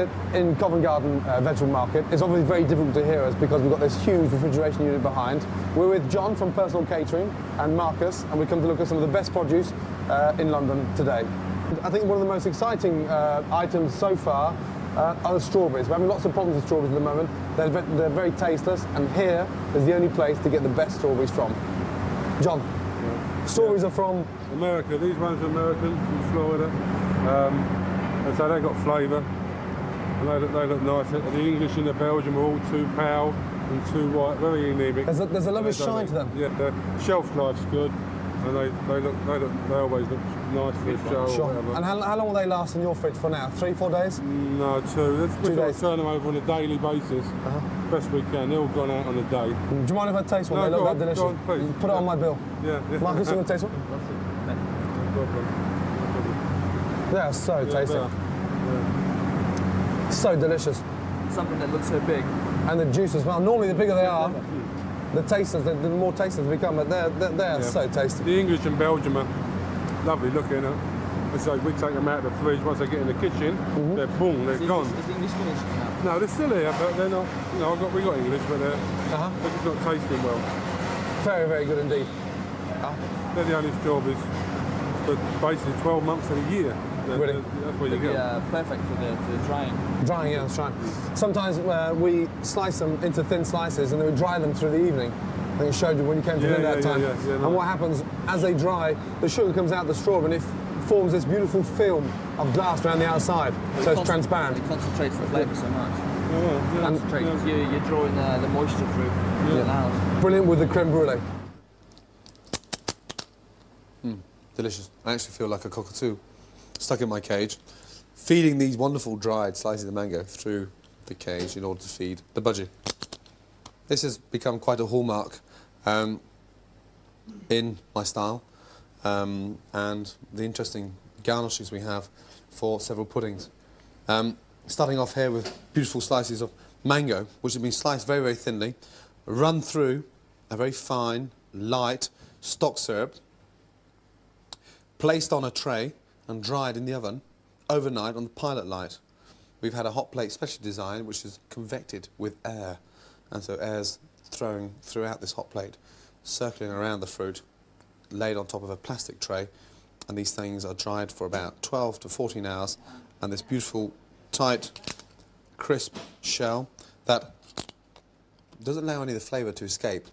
here in Covent Garden Vegetable Market. It's obviously very difficult to hear us because we've got this huge refrigeration unit behind. We're with John from Personal Catering and Marcus, and we come to look at some of the best produce in London today. I think one of the most exciting items so far are the strawberries. We're having lots of problems with strawberries at the moment. They're very tasteless, and here is the only place to get the best strawberries from. John, strawberries are from? America. These ones are American, from Florida. And so they've got flavour, and they look nice. The English and the Belgian are all too pale and too white, very anemic. There's a lovely shine to them. Yeah, their shelf life's good, and they always look nice for the show. Sure. Or whatever. And how long will they last in your fridge for now? 3-4 days? No, 2. Two days. Turn them over on a daily basis, best we can. They're all gone out on a day. Do you mind if I taste one? No, They look go on, that delicious. go on, please. Put it on my bill. Yeah. Marcus, you want to taste one? No problem. They're so tasty. Yeah. So delicious. Something that looks so big. And the juice as well. Normally, the bigger they are, the more tasty they become, but they're so tasty. The English and Belgium are lovely looking. So we take them out of the fridge. Once they get in the kitchen, they're boom, they're gone. Is the English finished now? No, they're still here, but they're not. We got English, but they're just not tasting well. Very, very good indeed. They're the only strawberries for basically 12 months of the year. Really? That's where you go. Perfect for the drying. Drying, yeah, that's right. Sometimes we slice them into thin slices and then we dry them through the evening. I think I showed you when you came to dinner that time. And what happens, as they dry, the sugar comes out the straw and it forms this beautiful film of glass around the outside, so it's transparent. It concentrates the flavour so much. Yeah. Concentrates. You're drawing the moisture through. Yeah. Brilliant with the creme brulee. Delicious. I actually feel like a cockatoo stuck in my cage, feeding these wonderful dried slices of mango through the cage in order to feed the budgie. This has become quite a hallmark in my style, and the interesting garnishes we have for several puddings. Starting off here with beautiful slices of mango, which have been sliced very, very thinly, run through a very fine, light stock syrup, placed on a tray and dried in the oven overnight on the pilot light. We've had a hot plate specially designed which is convected with air, and so air's thrown throughout this hot plate, circling around the fruit, laid on top of a plastic tray, and these things are dried for about 12 to 14 hours, and this beautiful, tight, crisp shell that doesn't allow any of the flavour to escape.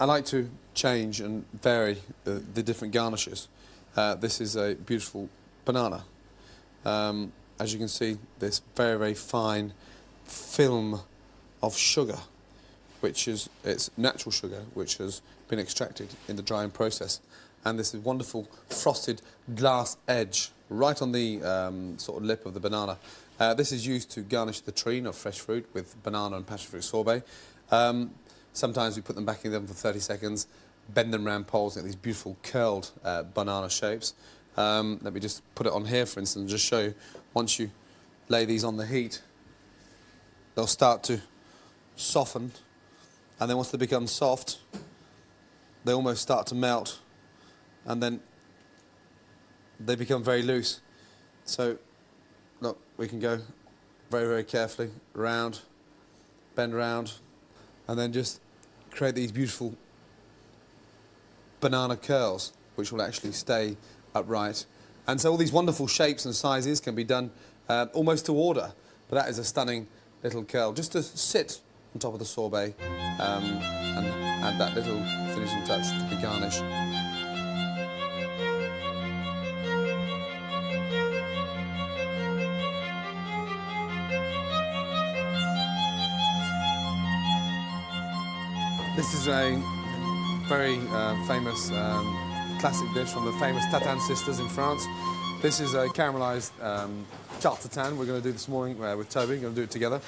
I like to change and vary the different garnishes. This is a beautiful banana. As you can see, this very, very fine film of sugar, which is it's natural sugar, which has been extracted in the drying process. And this is wonderful frosted glass edge right on the sort of lip of the banana. This is used to garnish the tureen of fresh fruit with banana and passion fruit sorbet. Sometimes we put them back in the oven for 30 seconds, bend them round poles and get these beautiful curled banana shapes. Let me just put it on here, for instance, and just show you. Once you lay these on the heat, they'll start to soften, and then once they become soft, they almost start to melt, and then they become very loose. So, look, we can go very, very carefully round, bend round, and then just create these beautiful banana curls, which will actually stay upright. And so all these wonderful shapes and sizes can be done almost to order, but that is a stunning little curl, just to sit on top of the sorbet and add that little finishing touch to the garnish. This is a very famous classic dish from the famous Tatin sisters in France. This is a caramelised tarte tatin we're going to do this morning with Toby. We're going to do it together.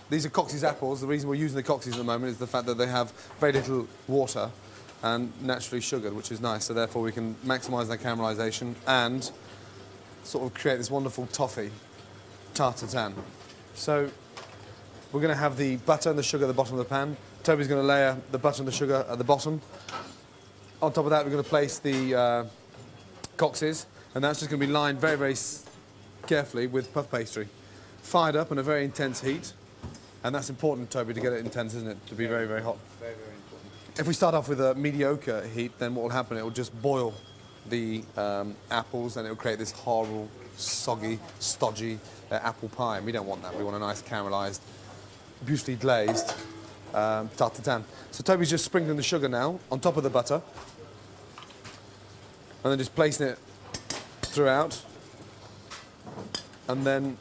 These are Coxey's apples. The reason we're using the Coxey's at the moment is the fact that they have very little water and naturally sugared, which is nice. So therefore we can maximise their caramelisation and sort of create this wonderful toffee tarte tatin. So we're going to have the butter and the sugar at the bottom of the pan. Toby's going to layer the butter and the sugar at the bottom. On top of that, we're going to place the Coxey's, and that's just going to be lined very, very carefully with puff pastry. Fired up on a very intense heat. And that's important, Toby, to get it intense, isn't it? To be very, very hot. Very, very important. If we start off with a mediocre heat, then what will happen, it will just boil the apples and it will create this horrible, soggy, stodgy apple pie. And we don't want that. We want a nice caramelised, beautifully glazed tarte tatin. So Toby's just sprinkling the sugar now on top of the butter. And then just placing it throughout. And then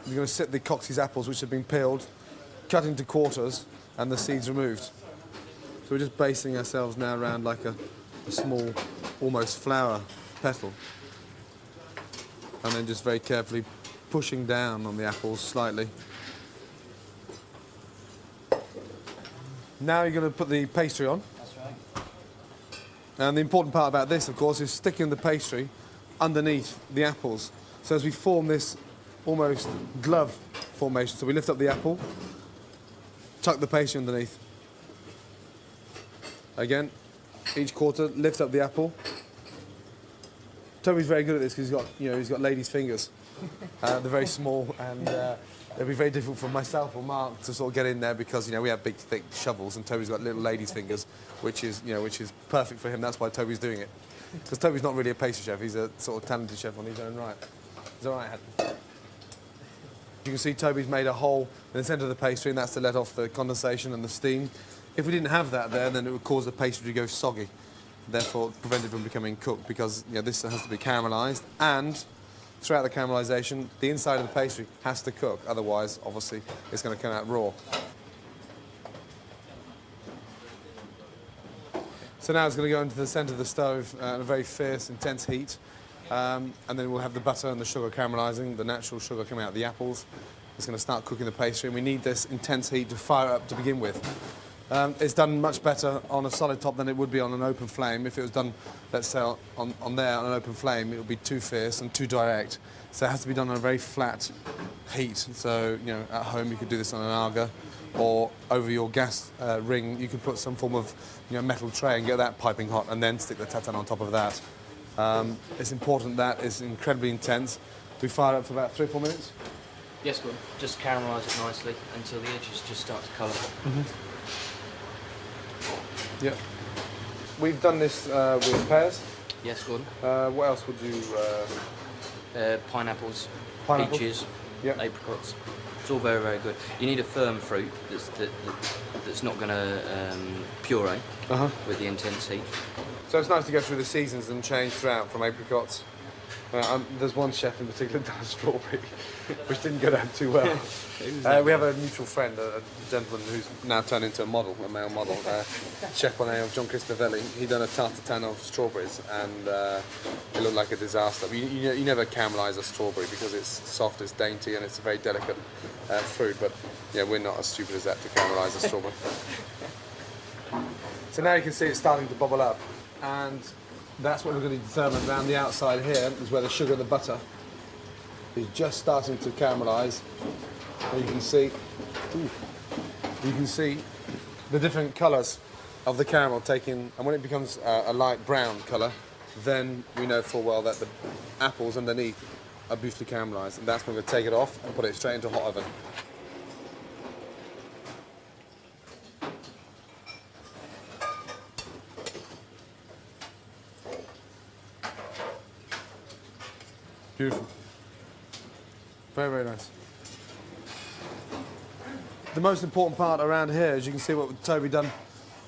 you're going to sit the Coxey's apples, which have been peeled, cut into quarters, and the seeds removed. So we're just basting ourselves now around like a small, almost flower petal. And then just very carefully pushing down on the apples slightly. Now you're going to put the pastry on. That's right. And the important part about this, of course, is sticking the pastry underneath the apples. So as we form this almost glove formation, so we lift up the apple, tuck the pastry underneath. Again, each quarter, lift up the apple. Toby's very good at this because he's got ladies' fingers. They're very small, and it'll be very difficult for myself or Mark to sort of get in there because we have big, thick shovels, and Toby's got little ladies' fingers, which is perfect for him. That's why Toby's doing it. Because Toby's not really a pastry chef; he's a sort of talented chef on his own right. Is that right, Hatton? You can see Toby's made a hole in the centre of the pastry, and that's to let off the condensation and the steam. If we didn't have that there, then it would cause the pastry to go soggy, therefore prevent it from becoming cooked, because this has to be caramelised, and throughout the caramelisation, the inside of the pastry has to cook, otherwise, obviously, it's going to come out raw. So now it's going to go into the centre of the stove at a very fierce, intense heat. And then we'll have the butter and the sugar caramelising, the natural sugar coming out of the apples. It's going to start cooking the pastry, and we need this intense heat to fire up to begin with. It's done much better on a solid top than it would be on an open flame. If it was done, let's say, on an open flame, it would be too fierce and too direct. So it has to be done on a very flat heat. So, at home you could do this on an Aga, or over your gas ring, you could put some form of metal tray and get that piping hot, and then stick the tatin on top of that. It's important that it's incredibly intense. We fire up for about 3 or 4 minutes. Yes, good. Just caramelise it nicely until the edges just start to colour. Yeah. We've done this with pears. Yes, good. What else would you... Pineapples, Pineapples? peaches, Yep. apricots. It's all very, very good. You need a firm fruit that's not going to puree with the intense heat. So it's nice to go through the seasons and change throughout from apricots. There's one chef in particular that does strawberry, which didn't go down too well. We have a mutual friend, a gentleman who's now turned into a model, a male model, chef by the name of John Cristovelli. He done a tarte tatin of strawberries, and it looked like a disaster. You never caramelise a strawberry because it's soft, it's dainty, and it's a very delicate fruit. But we're not as stupid as that to caramelise a strawberry. So now you can see it's starting to bubble up, and that's what we're going to determine around the outside here, is where the sugar and the butter is just starting to caramelise. And you can see the different colours of the caramel taking, and when it becomes a light brown colour, then we know full well that the apples underneath are beautifully caramelised, and that's when we're going to take it off and put it straight into a hot oven. Beautiful. Very, very nice. The most important part around here, as you can see what Toby done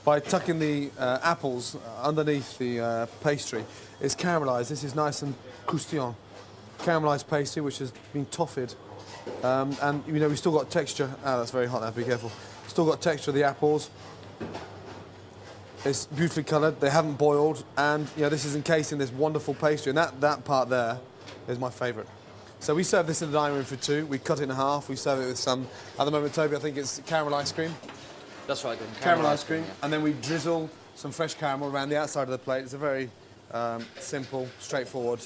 by tucking the apples underneath the pastry, is caramelised. This is nice and croustillant. Caramelised pastry, which has been toffeed. And we've still got texture. That's very hot now, be careful. Still got texture of the apples. It's beautifully coloured. They haven't boiled. And this is encased in this wonderful pastry. And that part there is my favourite. So we serve this in the dining room for 2. We cut it in half. We serve it with some, at the moment, Toby, I think it's caramel ice cream. That's right, good. Caramel ice cream. Yeah. And then we drizzle some fresh caramel around the outside of the plate. It's a very simple, straightforward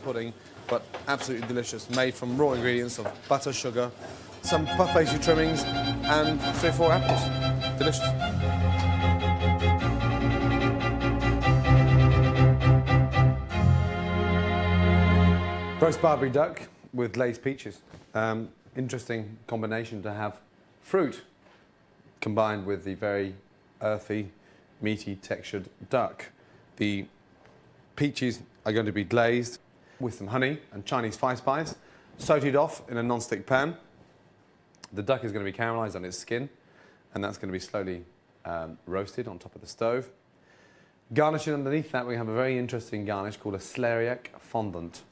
pudding, but absolutely delicious. Made from raw ingredients of butter, sugar, some puff pastry trimmings, and 3 or 4 apples. Delicious. Roast Barbary duck with glazed peaches. Interesting combination to have fruit combined with the very earthy, meaty, textured duck. The peaches are going to be glazed with some honey and Chinese spice, sautéed off in a non-stick pan. The duck is going to be caramelized on its skin, and that's going to be slowly roasted on top of the stove. Garnishing underneath that, we have a very interesting garnish called a celeriac fondant.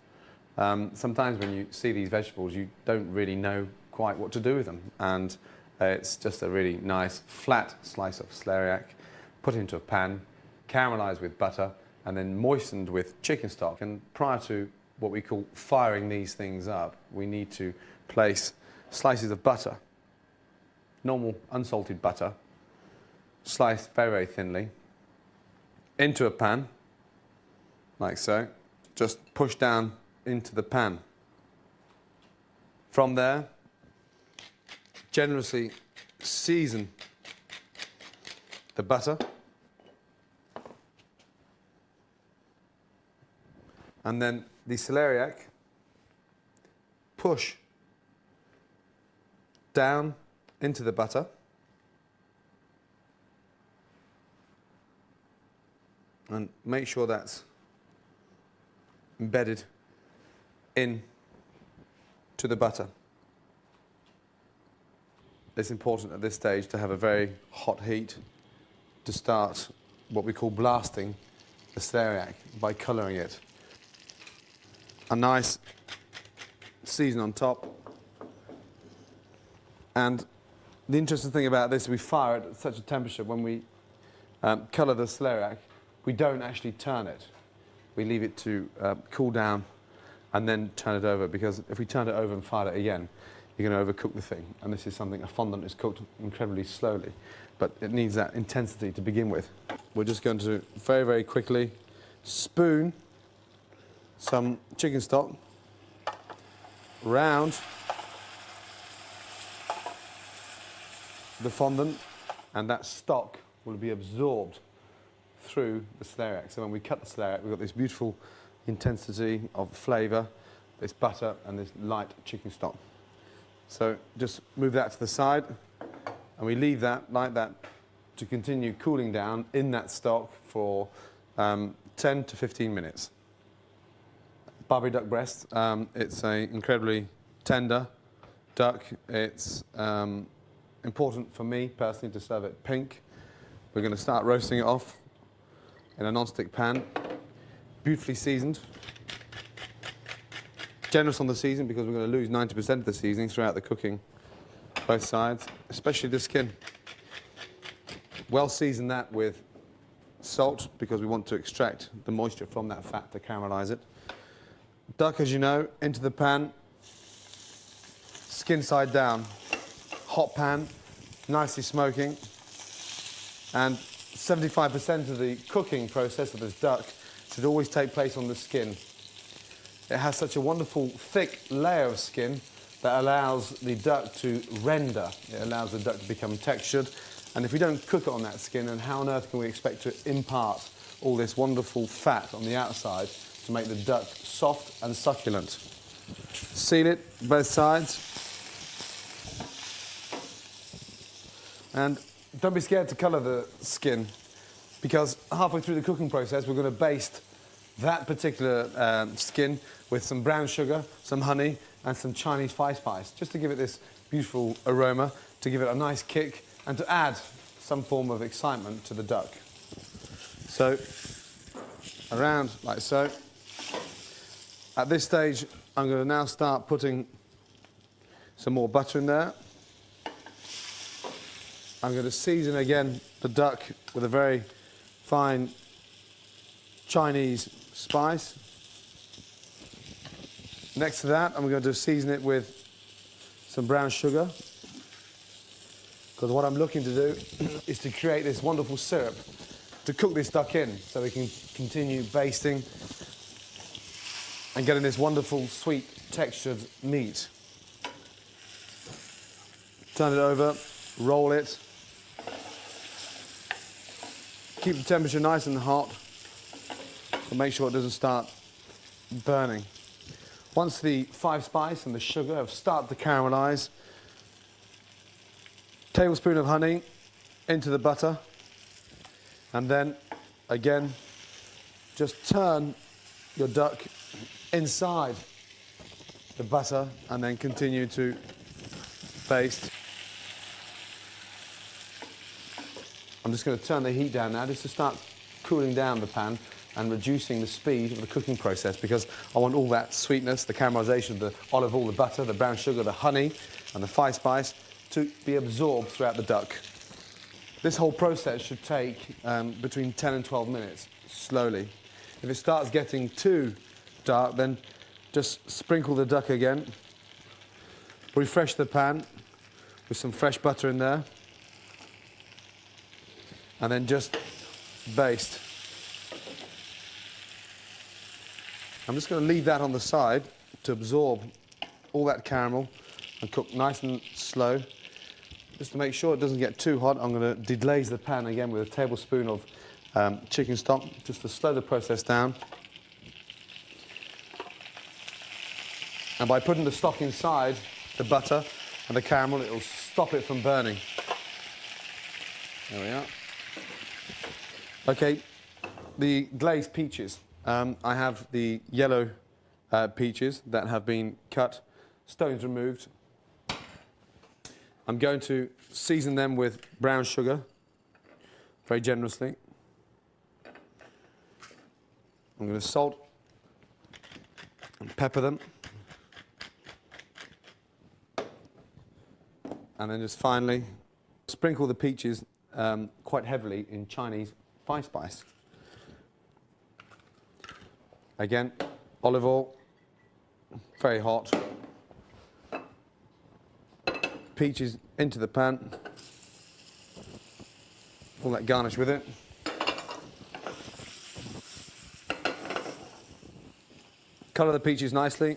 Sometimes when you see these vegetables, you don't really know quite what to do with them, and it's just a really nice flat slice of celeriac put into a pan, caramelized with butter, and then moistened with chicken stock. And prior to what we call firing these things up, we need to place slices of butter, normal unsalted butter, sliced very, very thinly, into a pan, like so. Just push down into the pan. From there, generously season the butter, and then the celeriac, push down into the butter, and make sure that's embedded in to the butter. It's important at this stage to have a very hot heat to start what we call blasting the celeriac by colouring it. A nice season on top. And the interesting thing about this, we fire it at such a temperature when we colour the celeriac, we don't actually turn it. We leave it to cool down and then turn it over, because if we turn it over and fire it again, you're going to overcook the thing. And this is something, a fondant is cooked incredibly slowly, but it needs that intensity to begin with. We're just going to very, very quickly spoon some chicken stock round the fondant, and that stock will be absorbed through the celeriac. So when we cut the celeriac, we've got this beautiful intensity of flavour, this butter and this light chicken stock. So just move that to the side, and we leave that like that to continue cooling down in that stock for 10 to 15 minutes. Barbary duck breast, it's an incredibly tender duck. It's important for me personally to serve it pink. We're going to start roasting it off in a non-stick pan, beautifully seasoned. Generous on the season, because we're going to lose 90% of the seasoning throughout the cooking, both sides, especially the skin. Well season that with salt, because we want to extract the moisture from that fat to caramelize it. Duck, as you know, into the pan, skin side down, hot pan, nicely smoking, and 75% of the cooking process of this duck should always take place on the skin. It has such a wonderful thick layer of skin that allows the duck to render. It allows the duck to become textured. And if we don't cook it on that skin, then how on earth can we expect to impart all this wonderful fat on the outside to make the duck soft and succulent? Seal it, both sides. And don't be scared to colour the skin, because halfway through the cooking process, we're going to baste that particular skin with some brown sugar, some honey, and some Chinese spice, just to give it this beautiful aroma, to give it a nice kick, and to add some form of excitement to the duck. So, around like so. At this stage, I'm going to now start putting some more butter in there. I'm going to season again the duck with a very fine Chinese spice. Next to that, I'm going to season it with some brown sugar, because what I'm looking to do is to create this wonderful syrup to cook this duck in, so we can continue basting and getting this wonderful sweet textured meat. Turn it over, roll it. Keep the temperature nice and hot, so make sure it doesn't start burning. Once the 5 spice and the sugar have started to caramelise, tablespoon of honey into the butter, and then again just turn your duck inside the butter and then continue to baste. I'm just going to turn the heat down now just to start cooling down the pan and reducing the speed of the cooking process, because I want all that sweetness, the caramelisation of the olive oil, the butter, the brown sugar, the honey and the 5 spice to be absorbed throughout the duck. This whole process should take between 10 and 12 minutes, slowly. If it starts getting too dark, then just sprinkle the duck again, refresh the pan with some fresh butter in there, and then just baste. I'm just going to leave that on the side to absorb all that caramel and cook nice and slow. Just to make sure it doesn't get too hot, I'm going to deglaze the pan again with a tablespoon of chicken stock, just to slow the process down. And by putting the stock inside the butter and the caramel, it will stop it from burning. There we are. Okay, the glazed peaches. I have the yellow peaches that have been cut, stones removed. I'm going to season them with brown sugar very generously. I'm going to salt and pepper them. And then just finally sprinkle the peaches quite heavily in Chinese 5 spice. Again, olive oil, very hot. Peaches into the pan. All that garnish with it. Colour the peaches nicely.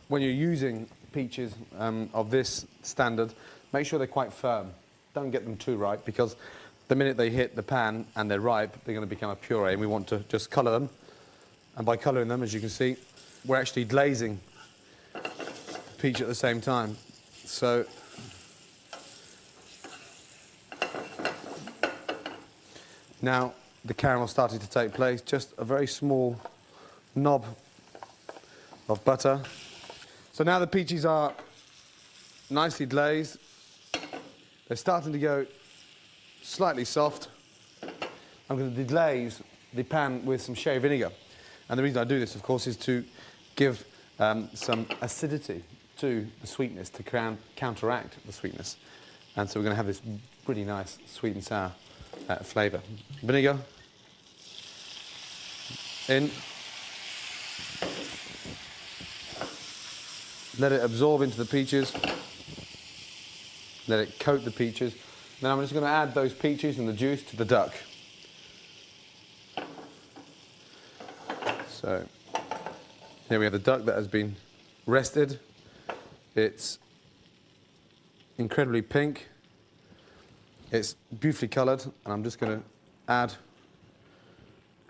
When you're using peaches of this standard, make sure they're quite firm. Don't get them too ripe, because the minute they hit the pan and they're ripe, they're going to become a puree, and we want to just colour them. And by colouring them, as you can see, we're actually glazing peach at the same time. So now the caramel started to take place, just a very small knob of butter. So now the peaches are nicely glazed. They're starting to go slightly soft. I'm going to deglaze the pan with some sherry vinegar. And the reason I do this, of course, is to give some acidity to the sweetness, to counteract the sweetness. And so we're going to have this really nice sweet and sour flavour. Vinegar in. Let it absorb into the peaches. Let it coat the peaches. Then I'm just going to add those peaches and the juice to the duck. So here we have the duck that has been rested. It's incredibly pink. It's beautifully coloured, and I'm just going to add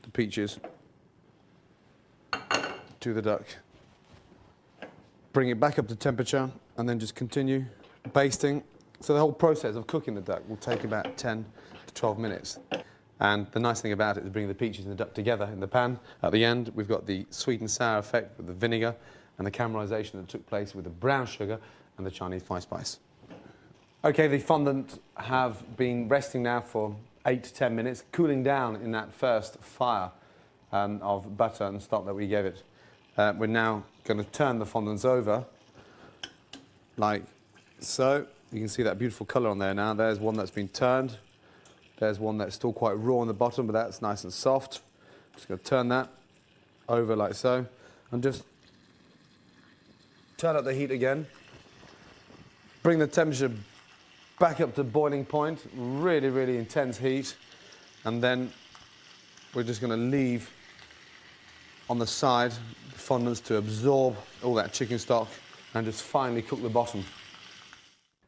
the peaches to the duck. Bring it back up to temperature, and then just continue basting. So the whole process of cooking the duck will take about 10 to 12 minutes. And the nice thing about it is bringing the peaches and the duck together in the pan. At the end, we've got the sweet and sour effect with the vinegar and the caramelisation that took place with the brown sugar and the Chinese 5 spice. Okay, the fondant have been resting now for 8 to 10 minutes, cooling down in that first fire of butter and stock that we gave it. We're now going to turn the fondants over like so. You can see that beautiful colour on there now. There's one that's been turned. There's one that's still quite raw on the bottom, but that's nice and soft. Just going to turn that over like so, and just turn up the heat again. Bring the temperature back up to boiling point, really, really intense heat, and then we're just going to leave on the side the fondants to absorb all that chicken stock and just finally cook the bottom.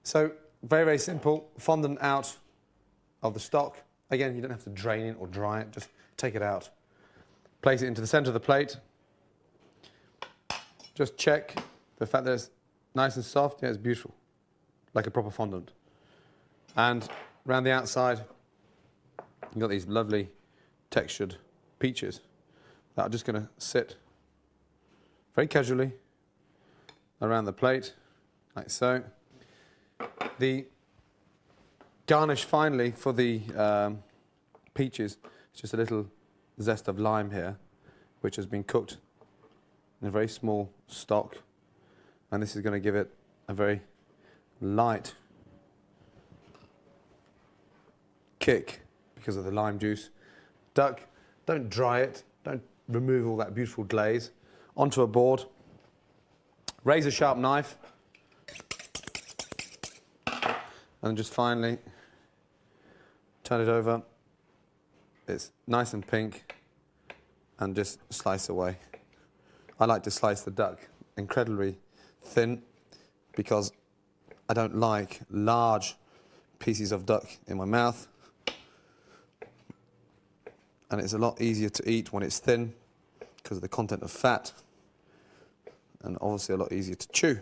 So, very, very simple. Fondant out of the stock. Again, you don't have to drain it or dry it, just take it out. place it into the centre of the plate. Just check the fact that it's nice and soft. Yeah, it's beautiful, like a proper fondant. And around the outside, you've got these lovely textured peaches that are just going to sit very casually around the plate, like so. The garnish finally for the peaches is just a little zest of lime here, which has been cooked in a very small stock, and this is going to give it a very light kick because of the lime juice. Duck, don't dry it, don't remove all that beautiful glaze. Onto a board, razor sharp knife, and just finally turn it over. It's nice and pink, and just slice away. I like to slice the duck incredibly thin because I don't like large pieces of duck in my mouth, and it's a lot easier to eat when it's thin because of the content of fat, and obviously a lot easier to chew.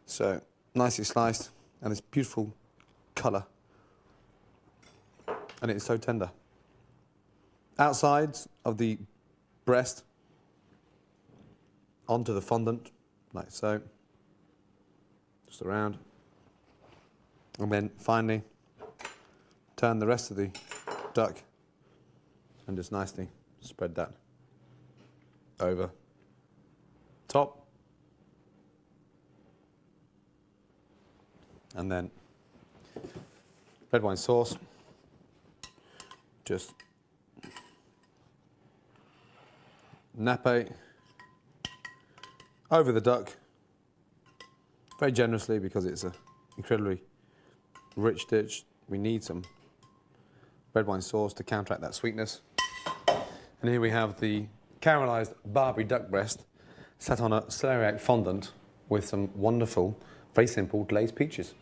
So nicely sliced, and this beautiful colour, and it is so tender. Outsides of the breast onto the fondant, like so, just around, and then finally turn the rest of the duck and just nicely spread that over top, and then red wine sauce, just nappe over the duck very generously because it's an incredibly rich dish. We need some red wine sauce to counteract that sweetness. And here we have the caramelised Barbary duck breast sat on a celeriac fondant with some wonderful, very simple glazed peaches.